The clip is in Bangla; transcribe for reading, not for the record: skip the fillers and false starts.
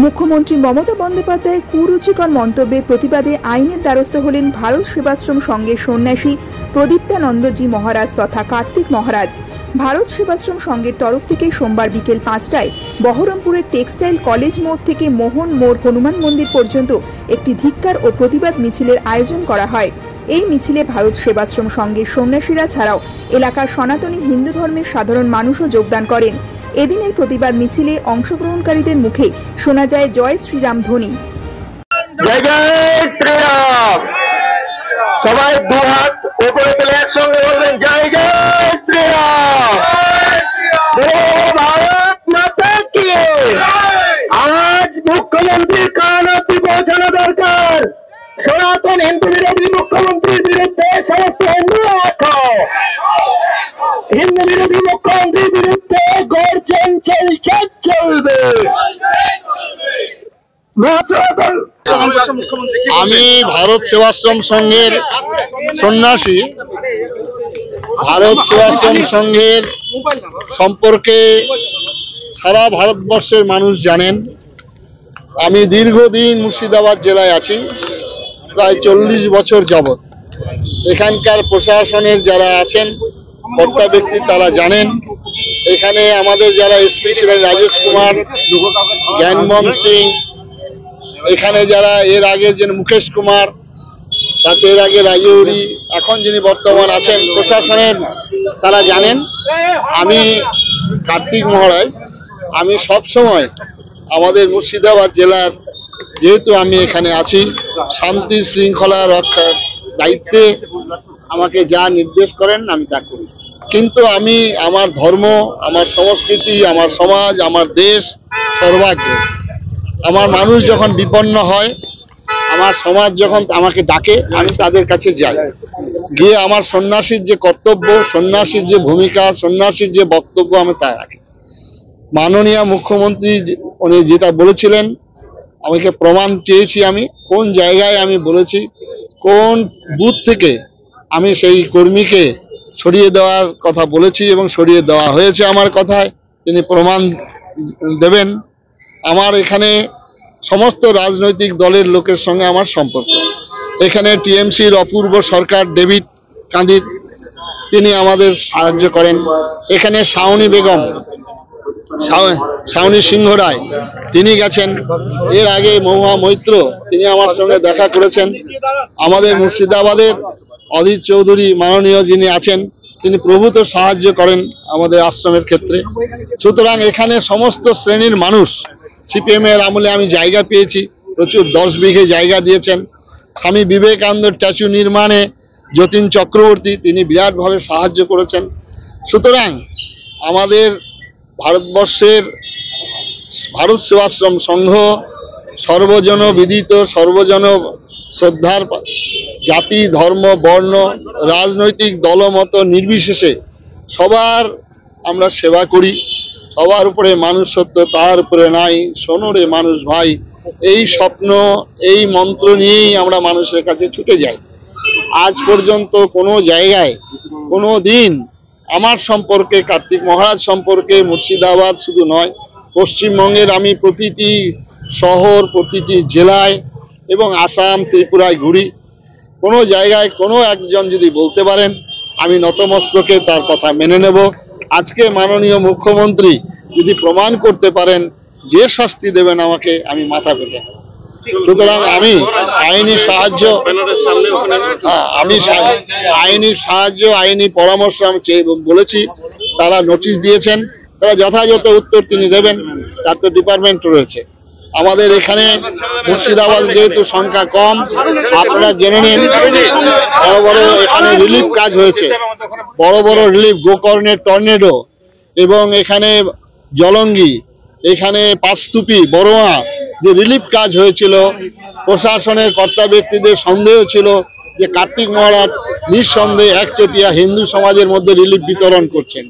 মুখ্যমন্ত্রী মমতা বন্দ্যোপাধ্যায়ের কুরুচিকর মন্তব্যের প্রতিবাদে আইনের দ্বারস্থ হলেন ভারত সেবাশ্রম সংঘের সন্ন্যাসী প্রদীপ্তানন্দজি মহারাজ তথা কার্তিক মহারাজ। ভারত সেবাশ্রম সংঘের তরফ থেকে সোমবার বিকেল 5টায় বহরমপুরের টেক্সটাইল কলেজ মোড় থেকে মোহন মোড় হনুমান মন্দির পর্যন্ত একটি ধিক্কার ও প্রতিবাদ মিছিলের আয়োজন করা হয়। এই মিছিলে ভারত সেবাশ্রম সংঘের সন্ন্যাসীরা ছাড়াও এলাকার সনাতনী হিন্দু ধর্মের সাধারণ মানুষও যোগদান করেন। এদিনের প্রতিবাদ মিছিলে অংশগ্রহণকারীদের মুখে শোনা যায় জয় শ্রীরাম ধ্বনি। জয় জয় শ্রীরাম। সবাই দু হাত উপরে তুলে একসঙ্গে বলবেন জয় জয় শ্রীরাম। ভারত মাতা কি। আজ মুখ্যমন্ত্রীর কানাতি পৌঁছানো দরকার। সনাতন হিন্দু বিরোধী মুখ্যমন্ত্রীর বিরুদ্ধে সমস্ত হিন্দু রাখো। হিন্দু বিরোধী মুখ্যমন্ত্রীর বিরুদ্ধে গর্জন চলছে, চলবে। আমি ভারত সেবাশ্রম সংঘের সন্ন্যাসী। ভারত সেবাশ্রম সংঘের সম্পর্কে সারা ভারতবর্ষের মানুষ জানেন। আমি দীর্ঘদিন মুর্শিদাবাদ জেলায় আছি, প্রায় 40 বছর যাবৎ। এখানকার প্রশাসনের যারা আছেন কর্তা ব্যক্তি তারা জানেন। এখানে আমাদের যারা এসপি ছিলেন রাজেশ কুমার, জ্ঞানমোহন সিং, এখানে যারা এর আগে যিনি মুকেশ কুমার, তারপর এর আগে রাজৌরি, এখন যিনি বর্তমান আছেন প্রশাসনের তারা জানেন। আমি কার্তিক মহারাজ, আমি সব সময় আমাদের মুর্শিদাবাদ জেলার, যেহেতু আমি এখানে আছি, শান্তি শৃঙ্খলা রক্ষার দায়িত্বে আমাকে যা নির্দেশ করেন আমি তা করি। কিন্তু আমি আমার ধর্ম, আমার সংস্কৃতি, আমার সমাজ, আমার দেশ সর্বাগ্রে। আমার মানুষ যখন বিপন্ন হয়, আমার সমাজ যখন আমাকে ডাকে, আমি তাদের কাছে যাই। গিয়ে আমার সন্ন্যাসীর যে কর্তব্য, সন্ন্যাসীর যে ভূমিকা, সন্ন্যাসীর যে বক্তব্য, আমি তা রাখি। মাননীয় মুখ্যমন্ত্রী উনি যেটা বলেছিলেন, আমাকে প্রমাণ চেয়েছি আমি কোন জায়গায় আমি বলেছি, কোন বুথ থেকে আমি সেই কর্মীকে সরিয়ে দেওয়ার কথা বলেছি এবং সরিয়ে দেওয়া হয়েছে আমার কথায়। তিনি প্রমাণ দেবেন। আমার এখানে সমস্ত রাজনৈতিক দলের লোকের সঙ্গে আমার সম্পর্ক। এখানে টিএমসির অপূর্ব সরকার ডেভিড কাঁদির, তিনি আমাদের সাহায্য করেন। এখানে শাওনি বেগম, শাওনি সিংহ রায়, তিনি গেছেন। এর আগে মহুয়া মৈত্র, তিনি আমার সঙ্গে দেখা করেছেন। আমাদের মুর্শিদাবাদের অধীর চৌধুরী মাননীয় যিনি আছেন, তিনি প্রভূত সাহায্য করেন আমাদের আশ্রমের ক্ষেত্রে। সুতরাং এখানে সমস্ত শ্রেণীর মানুষ, সিপিএম এর আমলে আমি জায়গা পেয়েছি, প্রচুর 10 বিঘে জায়গা দিয়েছেন। স্বামী বিবেকানন্দ স্ট্যাচু নির্মাণে যতীন চক্রবর্তী, তিনি বিরাটভাবে সাহায্য করেছেন। সুতরাং আমাদের ভারতবর্ষের ভারত সেবাশ্রম সংঘ সর্বজন বিদিত, সর্বজন শ্রদ্ধার, জাতি ধর্ম বর্ণ রাজনৈতিক দলমত নির্বিশেষে সবার আমরা সেবা করি। সবার উপরে মানুষ সত্য, তার উপরে নাই, শোনো রে মানুষ ভাই, এই স্বপ্ন, এই মন্ত্র নিয়েই আমরা মানুষের কাছে ছুটে যাই। আজ পর্যন্ত কোনো জায়গায় কোনো দিন আমার সম্পর্কে, কার্তিক মহারাজ সম্পর্কে, মুর্শিদাবাদ শুধু নয়, পশ্চিমবঙ্গের আমি প্রতিটি শহর, প্রতিটি জেলায় এবং আসাম ত্রিপুরায় ঘুরি। কোনো জায়গায় কোনো একজন যদি বলতে পারেন, আমি নতমস্তকে তার কথা মেনে নেব। আজকে মাননীয় মুখ্যমন্ত্রী যদি প্রমাণ করতে পারেন, যে শাস্তি দেবেন আমাকে, আমি মাথা পেতে নেব। সুতরাং আমি আইনি সাহায্য, আইনি পরামর্শ আমি বলেছি। তারা নোটিশ দিয়েছেন, তারা যথাযথ উত্তর তিনি দেবেন, তার তো ডিপার্টমেন্ট রয়েছে। আমাদের এখানে মুর্শিদাবাদ যেহেতু সংখ্যা কম, আপনারা জেনে নিন, বড় বড় এখানে রিলিফ কাজ হয়েছে, বড় বড় রিলিফ, গোকর্ণের টর্নেডো এবং এখানে জলঙ্গি, এখানে পাঁচতুপি, বড়োয়া যে রিলিফ কাজ হয়েছিল, প্রশাসনের কর্তা ব্যক্তিদের সন্দেহ ছিল যে কার্তিক মহারাজ নিঃসন্দেহে একচেটিয়া হিন্দু সমাজের মধ্যে রিলিফ বিতরণ করছেন।